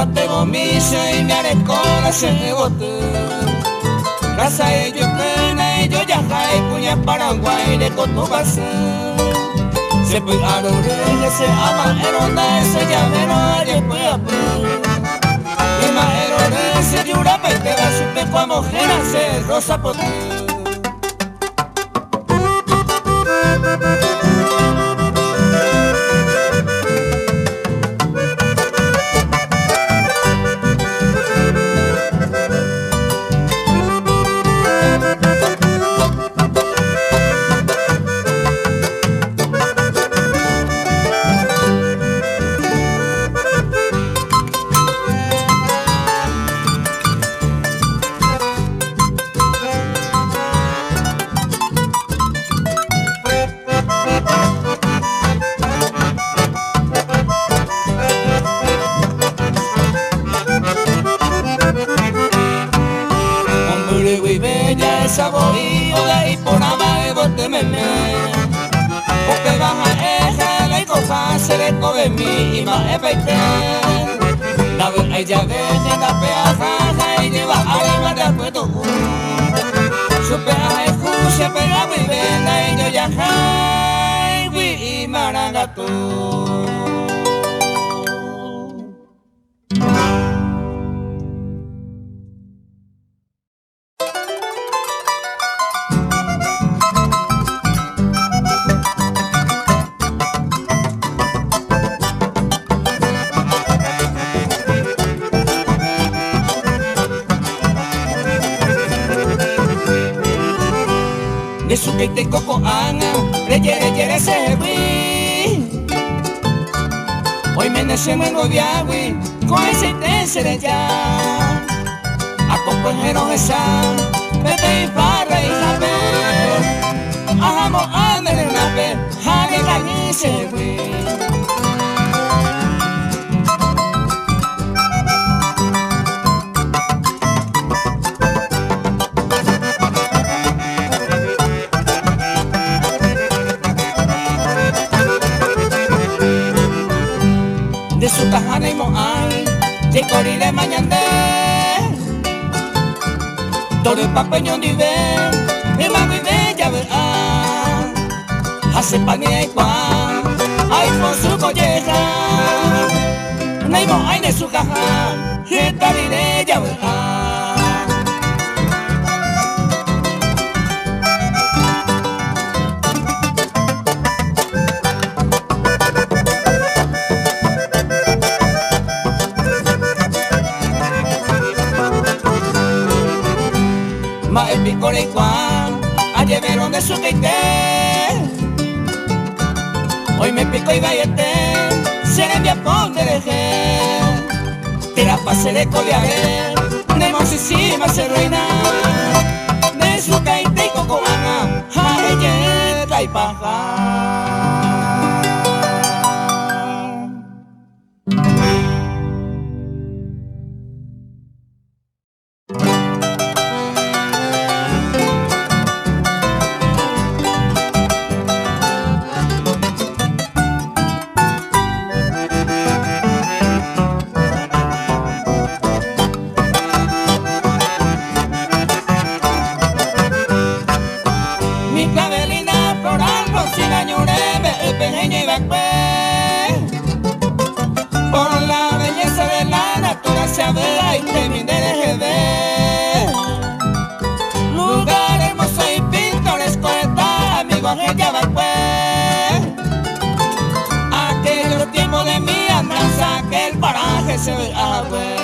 bate gomiso y me haré cola se bote. Casa ellos pena ellos ya cae puña Paraguay de Cotubase. Se puede arrojar se ama eronda ese llavero de pueblo. Y más errores se llora pete va su peco a mujer se rosa por ti. Saborío de ahí por amar bote meme. Porque baja eja la y coja se le coge mi y más efecte. La vez ella ve la peaja y lleva arriba de acuerdo. Su peaje escucha pega muy bien y yo ya jai y maragato. De su que te coco ana, reyere se hui. Hoy me nece muego de agua, con ese te seré ya. A compañeros esa, vete y parra y jabe. Hagamos ande de nape, jale cañi se hui. De su tajana y moai, de corile mañande. Todo el papeñón vive, el más vive ya verá. Hace panía y cuán, ay por su colleja. No moai de su caja, y tariré ya verá. Ma el picore y cuán, ayer vieron de su teite. Hoy me pico y gallete, se le envía por dereje. Tira pa' se le colearé, nemosísima se reina. De su teite y cocoana, jayeta y paja. Por la belleza de la naturaleza vea y te mi deje ver. Lugar hermoso y pintoresco está, amigos ella va pues. Aquellos tiempos de mi andanza que el paraje se ve a ver.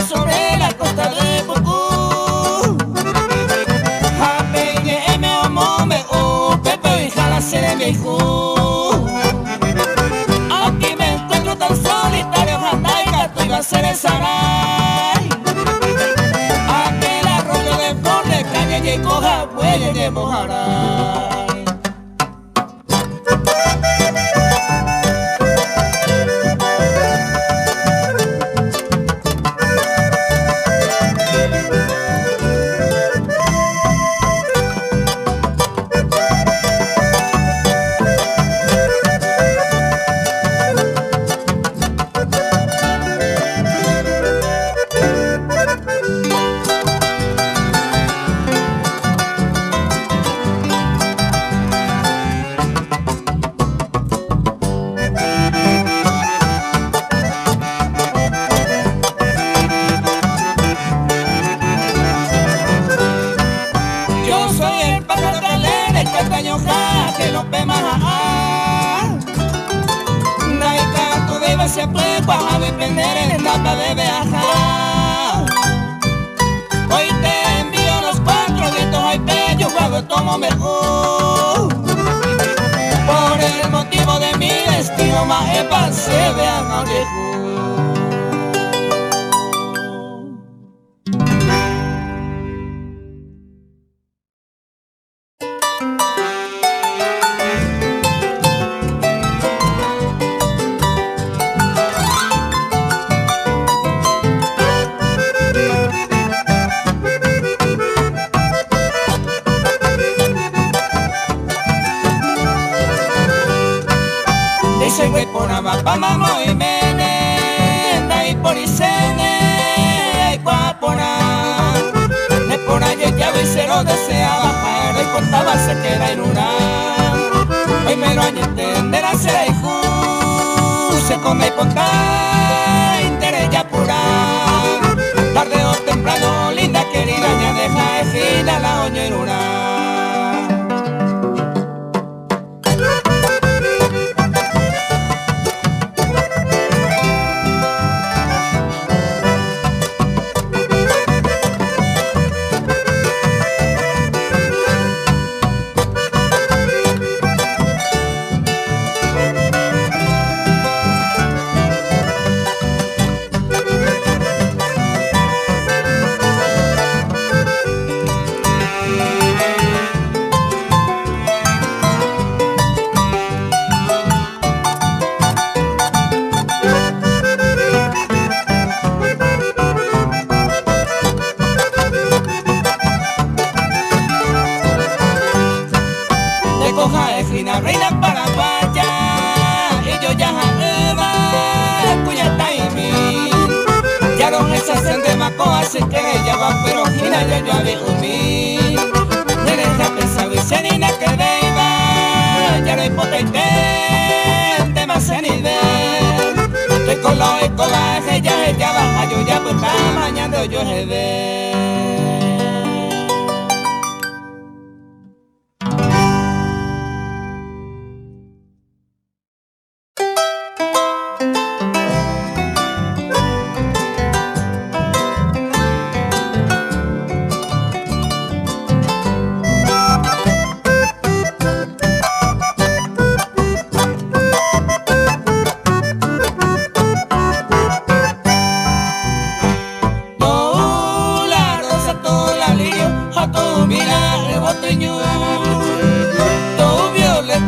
Sobre la costa de Pucú, Japeñe, Mome, Pepe y Jala Seremia y Ju. Aquí me encuentro tan solitario, Jandaica, tú iba a ser el Saray. Aquel arroyo de flor de caña y coja, huelle de Mojaray. vender para beber ajá. Hoy te envío los 4 vientos, ay bello, juego tomo mejor. Por el motivo de mi destino, más epa se vean a lejos. Dice güey por Amapamamo y Mene, Dai por Isene, ay guapona. Me por allá ya y se lo desea bajar, y contaba se queda en una. Hoy me lo han entender a ser hijo, se come y ponta, interés ya pura. Tarde o temprano, linda querida, ya deja ejida la oñeruna. Reina paraguaya, y yo ya jamaba, cuyata y mi. Ya no me hacen de macoa, así que ella va, pero gina ya yo había un mi. Derecha pensaba y senina que deba, ya no hay potente, de más en nivel. Estoy con la escoba, ella baja, yo ya pues está mañana yo se ve.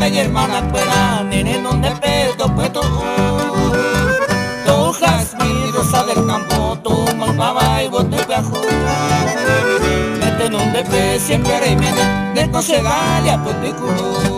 Y hermana fuera, nene, donde pedo, pues tú jazmín, rosa del campo, tú malvaba y bote bajo. Este donde pe, siempre haré mene, de concedalia, pues te curó.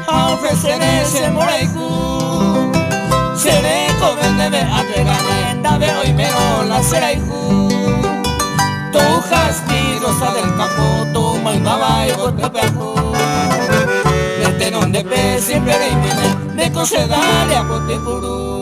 Ofrecerse moraiku, seré comen debe atregarme, dame hoy mero la seraiku. Tu jasmín, rosa del campo, tu malvaba y bote pejo. Desde donde pe siempre de viene, de concedalia bote curú.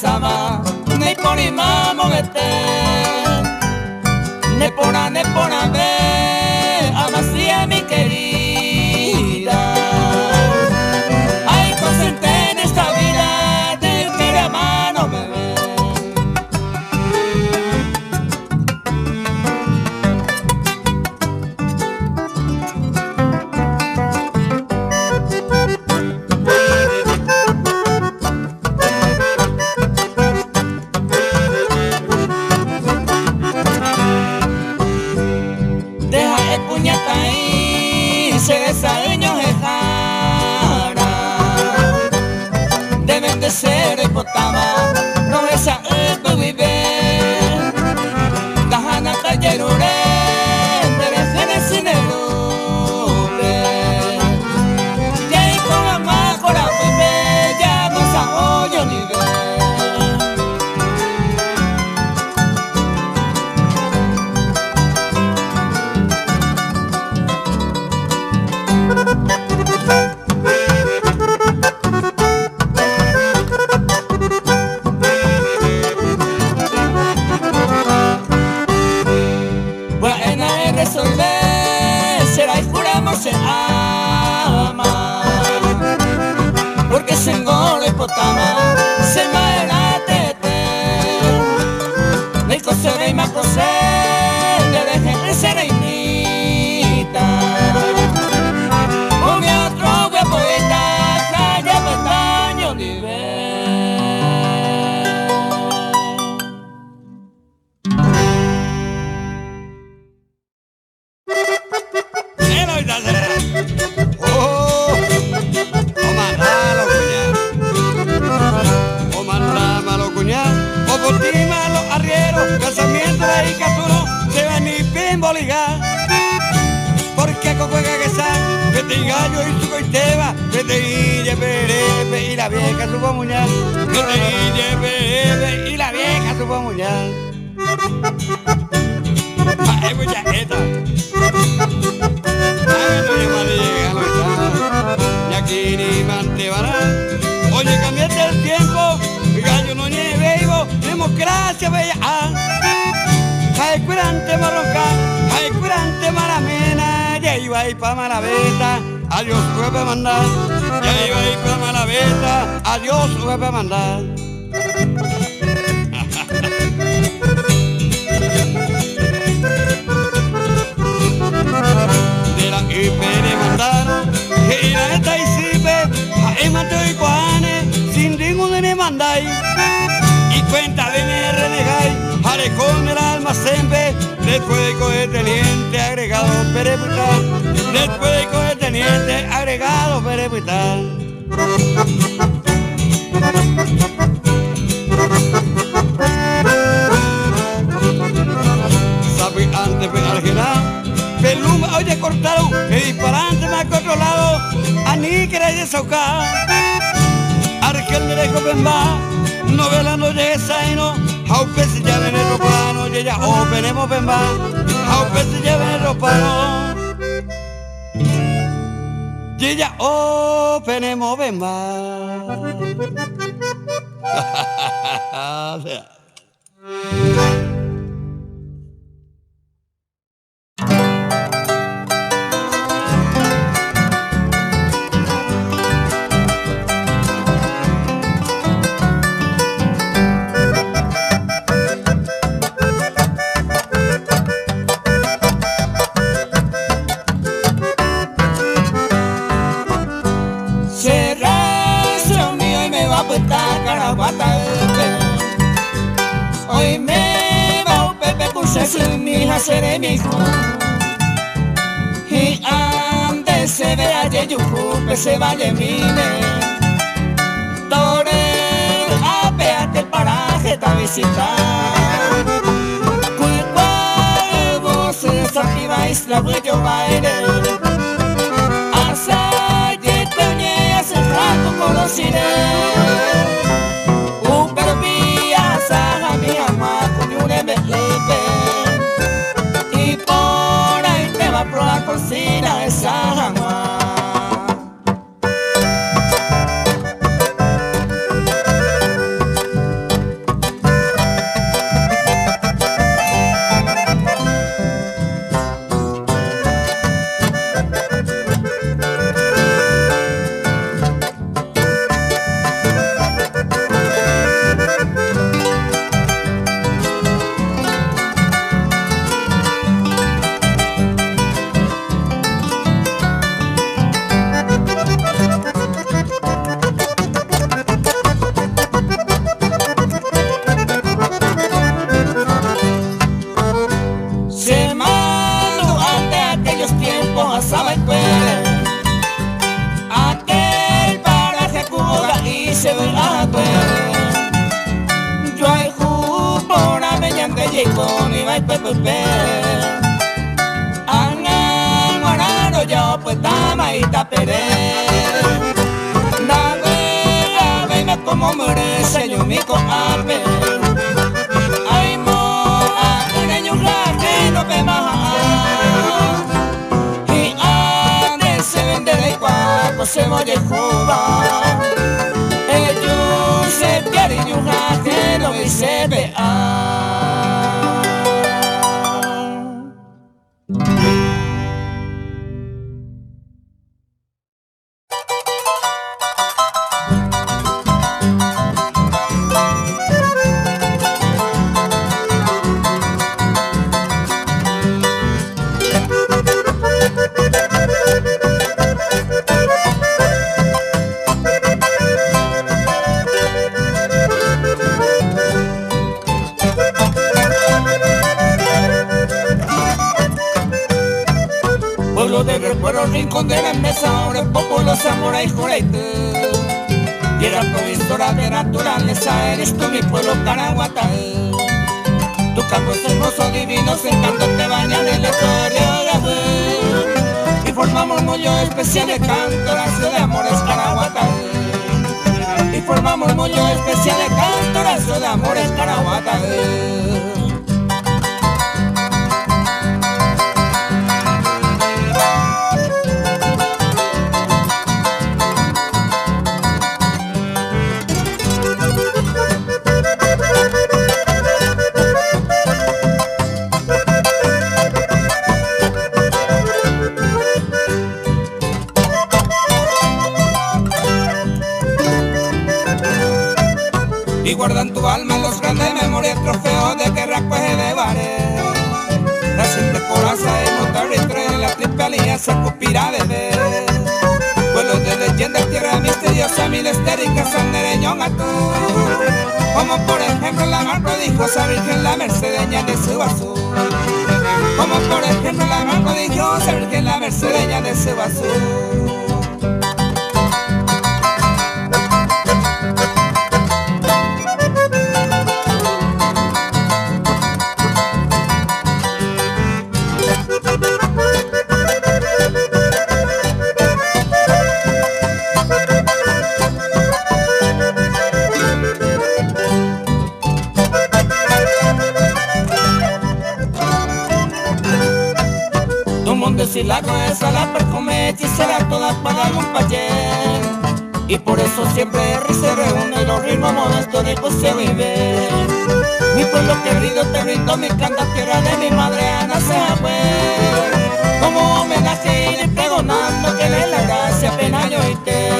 Sama, ne poni mamo vete, ne pona ve, amasia mi querida. Hay cosas en esta vida del que de mano me ve. Deja el puñata ahí, se desaños jara. Deben de ser hipotama, no esa vive. Dajana tallerure, derecene sinerure. Y ahí con la mácora vive, ya no saboyo ni ve. Buena es resolver, será y juramos se ama. Porque se engorda y potama, se maera tete. Leico se ve y me acosé, le dejé de serenita. Con mi otro voy a poeta, calla pestaño libre. Porque cocuega que sa, vete y gallo y su coiteba, vete y perepe y la vieja supo muñar, vete y perepe y la vieja supo muñar. Ay, mucha esta. Ay, no llama ni llega, no está. Ni aquí ni mantebará. Oye, cambiate el tiempo, mi gallo no nieve y vos, democracia bella. Ay, curante marroca, ay, curante maramena, ya iba a ir pa' Malaveta, adiós fue pa' mandar, ya iba a ir pa' Malaveta, adiós fue pa' mandar. De la IPN mandaron, que ir a esta y sipe, a Mateo y Coane, sin ningún de mandáis, y cuenta de me renegáis. Con el almacén B, después de coger teniente agregado pereputal, después de coger teniente agregado pereputal. Sabe antes de Argenal, peluma, oye cortaron, que disparante me ha controlado, a ni querer desaucar. Argel derecho pemba, novela no llega saino. Haupe se llama en el ropano, y ella openemos pemba. Haupe se llama en el ropano, y ella openemos pemba. Hoy me va un pepe puse su mi hija seré mi hijo. Y antes se vea yeyuju, se vaya mine. Tore a peate el paraje ta visitar. Cuicual vos se desactiva isla huello baile. Asa yetoñe hace rato conociré. Y por ahí te va a probar cocina de San Juan. yo hay jupona mediante yicón y va pepe angan guararo yo pues tama y tapere navega me como merece yo mi coape ay mo a un que no ve más y antes se vende de cuaco se molle juba ellos se pierden un ajeno y se vea. De recuerdo rincón de la mesa, ahora el pueblo zamora y joreite. Tierra provisora de naturaleza, eres tú mi pueblo Caraguatá. Tu campo es hermoso, divino, encanto te bañan en la historia de y formamos un mollo especial de canto, lazo de amores Caraguatá. Y formamos un mollo especial de canto, lazo de amores Caraguatá. Y guardan tu alma en los grandes memorias, trofeos de guerra, cueje de bares. La gente coraza de notar entre la triple alianza cupira bebé. Pueblos de leyenda, tierra misteriosa, mil estéricas, sandereño gato. Como por ejemplo la gran prodigiosa Virgen la Mercedeña de Subazú. Como por ejemplo la gran prodigiosa Virgen la Mercedeña de Subazú. Si la cabeza la perfume hechicera todas pagan un payé. Y por eso siempre se reúne los ritmos modestos de pues se vive. Mi pueblo querido te brindo mi canta, tierra de mi madre Ana Seahue. Como homenaje y pregonando que le la gracia pena yo y te.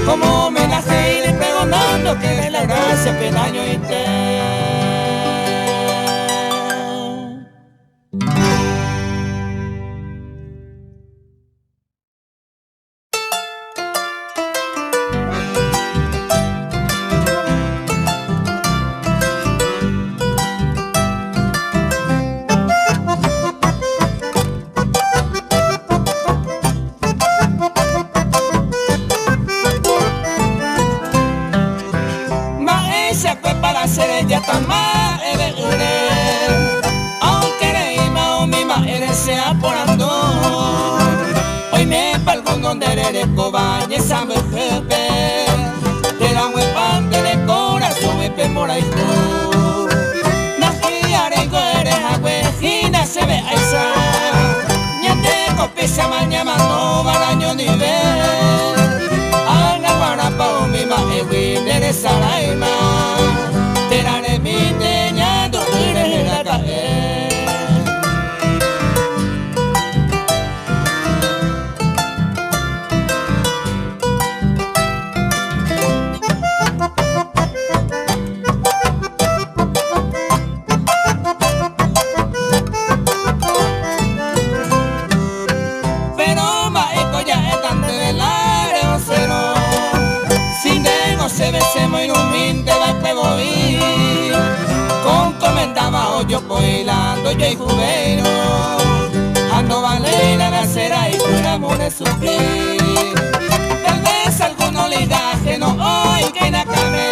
Como homenaje y pregonando que le la gracia pena yo y te. Ya tan más aunque reíma o mi madre sea por ando hoy me palgo donde eres cobaña esa mujer te la huepan de corazón me pemora y tú nací arego eres agüejina se ve a esa ñate copisa mañana no baraño ni ve haga guarapa o mi madre eres araima yo bailando yo y juguero ando valera la cera y por amor es sufrir tal vez alguno ligaje no hoy que na came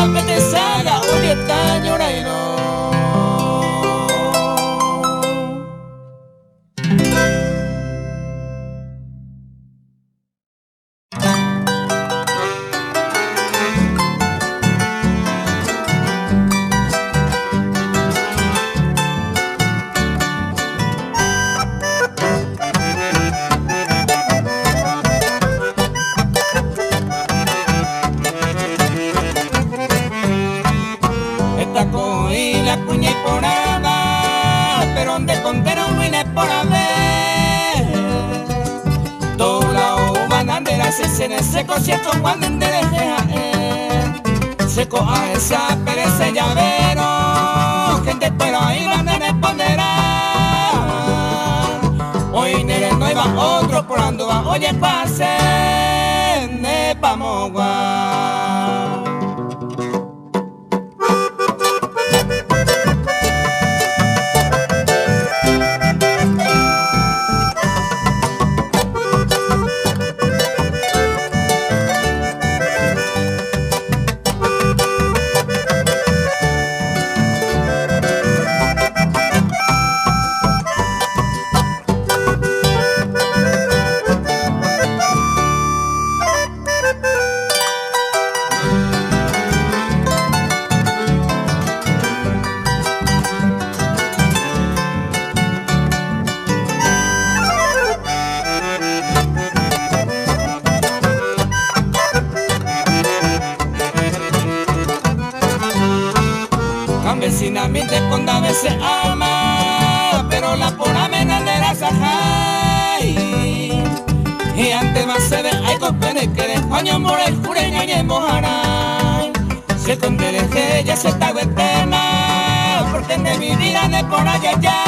apetezada, oye, está llorando. La cuña y por nada, pero donde contero no vine por haber. Toda la uva bandera se en ese concierto cuando endereje seco a esa pereza llavero, gente pero ahí van a responder. Hoy nere no iba otro por ando va, oye pase, ne vamos guau. Vecinamente con a veces ama, pero la pura mena de la sajay. Y antes más se ve, hay copiones que de coño por el cureña y en Mojaray. Se contiene que ella se está eterna, porque de mi vida de por allá ya.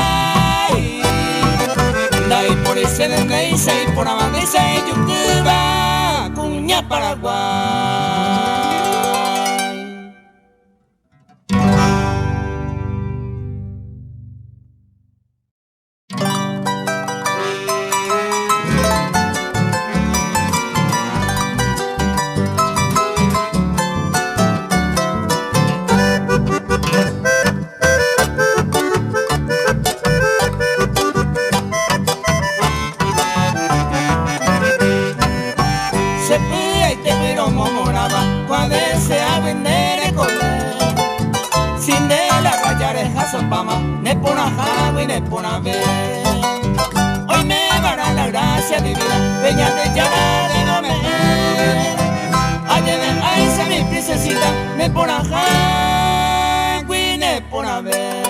De ahí por ese de Neisa y por Abadisa y Yucuba, cuña Paraguay. Ne por ajá y ne por a ver. Hoy me dará la gracia divina, peña de llana de no me. Ayer ahí se mi princesita, ne por ajá y ne por a ver.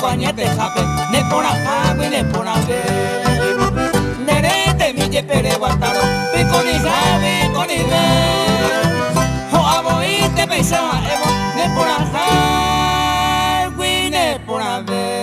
Coñete jape, ne por ajá y ne por a ver. Nerete mi yepere guataro, pico ni jabe, con ni ver. O aboite pensaba evo, ne por ajá y ne por a ver.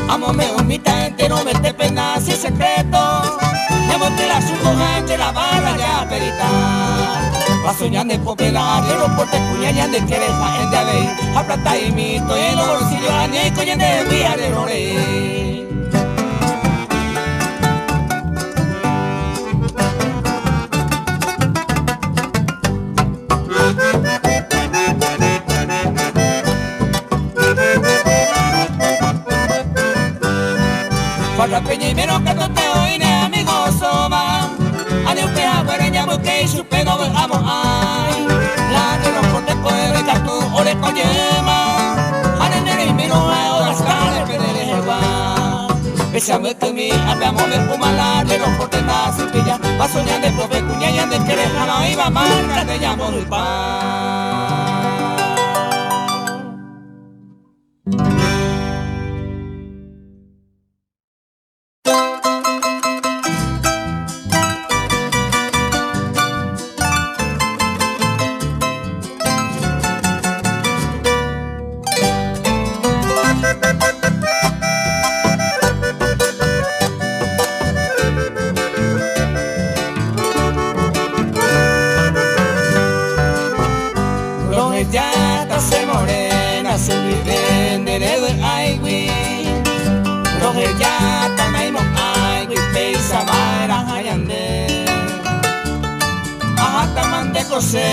Amo me omita entero, me te pena sin secreto. Me boté la sucojante, la barra ya perita. Va soñando en popular, el porte cuñaña de quereja en de abey. A plata y mito, y en los bolsillos añeco y en de vía de rore. que su pedo amo ay la de los cortes puede que tú ore con yema hanene y miro a las caras de va besame que mi habíamos de fumalar de los cortes más sin pilla va soñar de profe cuñaya de que no iba marca te llamo del pan. Se morena se viven de aigui rohe ya tamaimo aigui peisa mara hayande ahata mande kose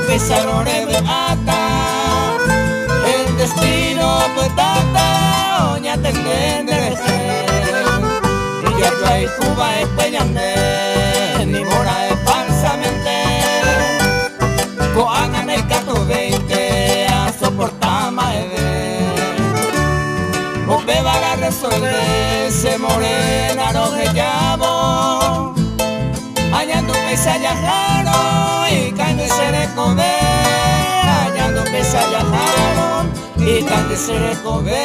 peisa rore ata el destino petata oña tendende y ya trae Cuba espeñande ni mora es falsamente coagan el gato 20 a soportar más o beba la resolver se morena no se llamo hallando pesa yajaro y cande se recobe hallando pesa yajaro y cande se recobe.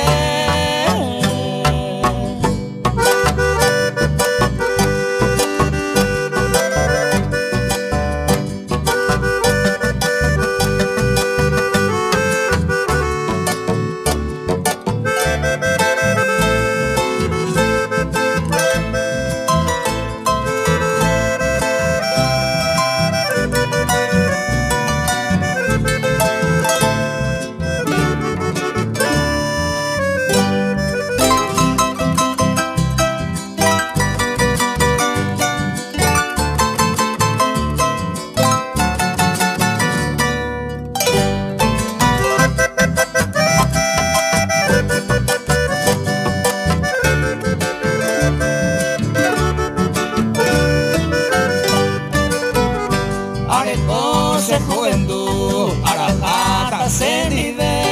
Se juventud arajata se vive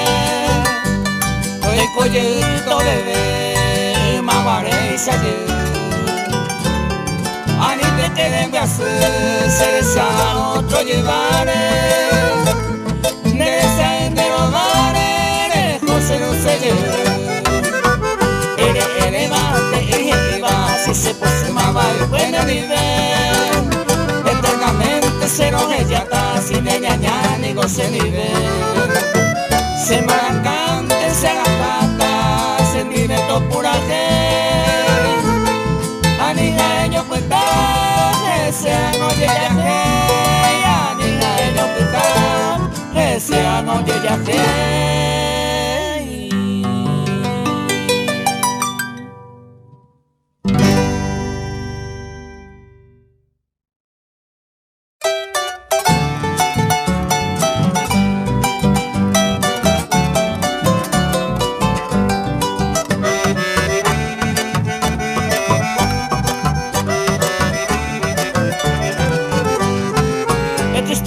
el collito bebé mabaré y saye anite que debe hacer se desean otro llevaré nereza en derobare José no se lleve ere bate y va si se pose maba y buena nivel eternamente se nos ellata sin ella ni goce ni ver se marcante se agata se vive todo pura anija ellos cuenta que sean oye ya anija ellos cuenta que sean oye ya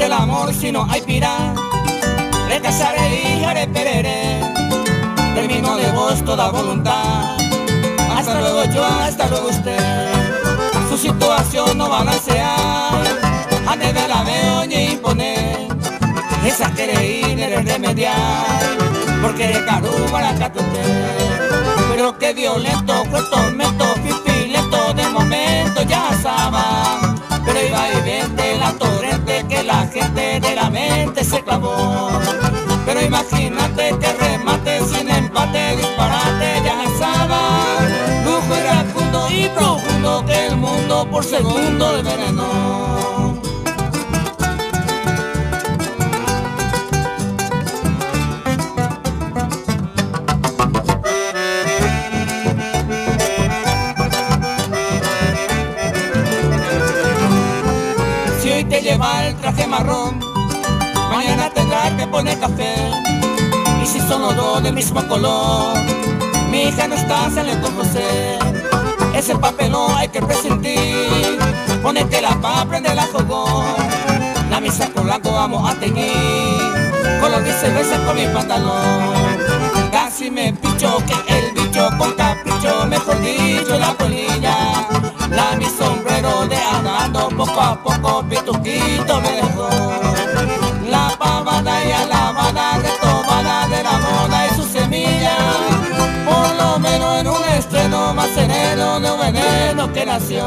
el amor si no hay pira le casaré y haré perere termino de vos toda voluntad hasta luego yo, hasta luego usted su situación no balancear ande de la veo ni imponer esa quiere ir a remediar porque de caru para catote pero que violento fue tormento lento de momento ya sabe pero iba y vente la torrente que la gente de la mente se clavó pero imagínate que remate sin empate disparate ya sabe lujo iracundo y profundo que el mundo por segundo de veneno. Te lleva el traje marrón, mañana tendrá que poner café. Y si son los dos del mismo color, mi hija no está, sale con José. Ese papelón hay que presentir, ponete la pa' prende la fogón. La misa con blanco vamos a teñir, color de cerveza con mi pantalón. Casi me picho que el bicho con capricho, mejor dicho la polilla. La mi sombrero de andando poco a poco pituquito me dejó. La pavada y alabada, retomada de la moda y su semilla. Por lo menos en un estreno más sereno de un veneno que nació.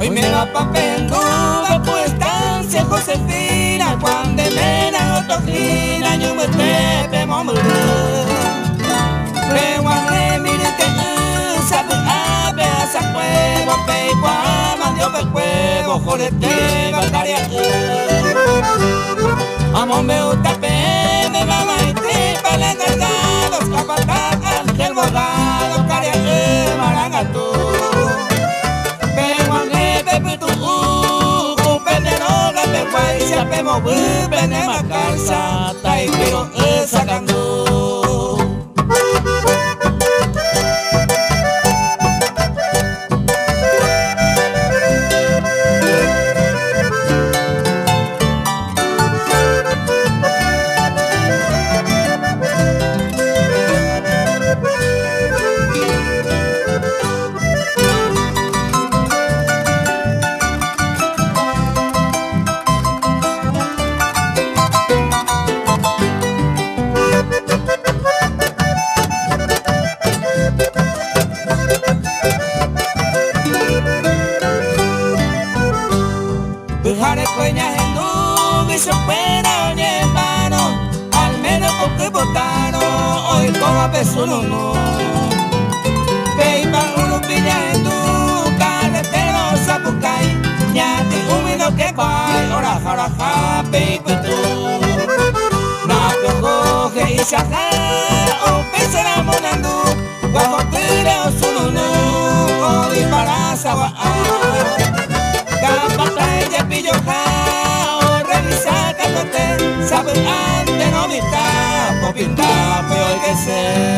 Hoy me va pa' Penduga, pues estancia Josefina, cuando mena otojina, yo me tepe mombre. Preguante mire que sabe ave a sa cueva, peipo ama dio pe cuevo, jorete bacaria. Amo me gusta pe, me mama y tripa le cargados, capataz, ángel bogado, caria marangatú. Siapa mau berbene makarsa, tai pero esakando. Dejaré peñas en nube y se opera en hermano, al menos porque votaron hoy como a peso no. Peipa uno piña en tu carretero zapucay, ñati húmedo que vai, ora jaraja, peipa tú. Na pejoje y sajá, o pensará monandú, guajotire o sununú, o dispara saguá. Pillo jao, revisa calote, sabe antes no me está, popita, peor que sé.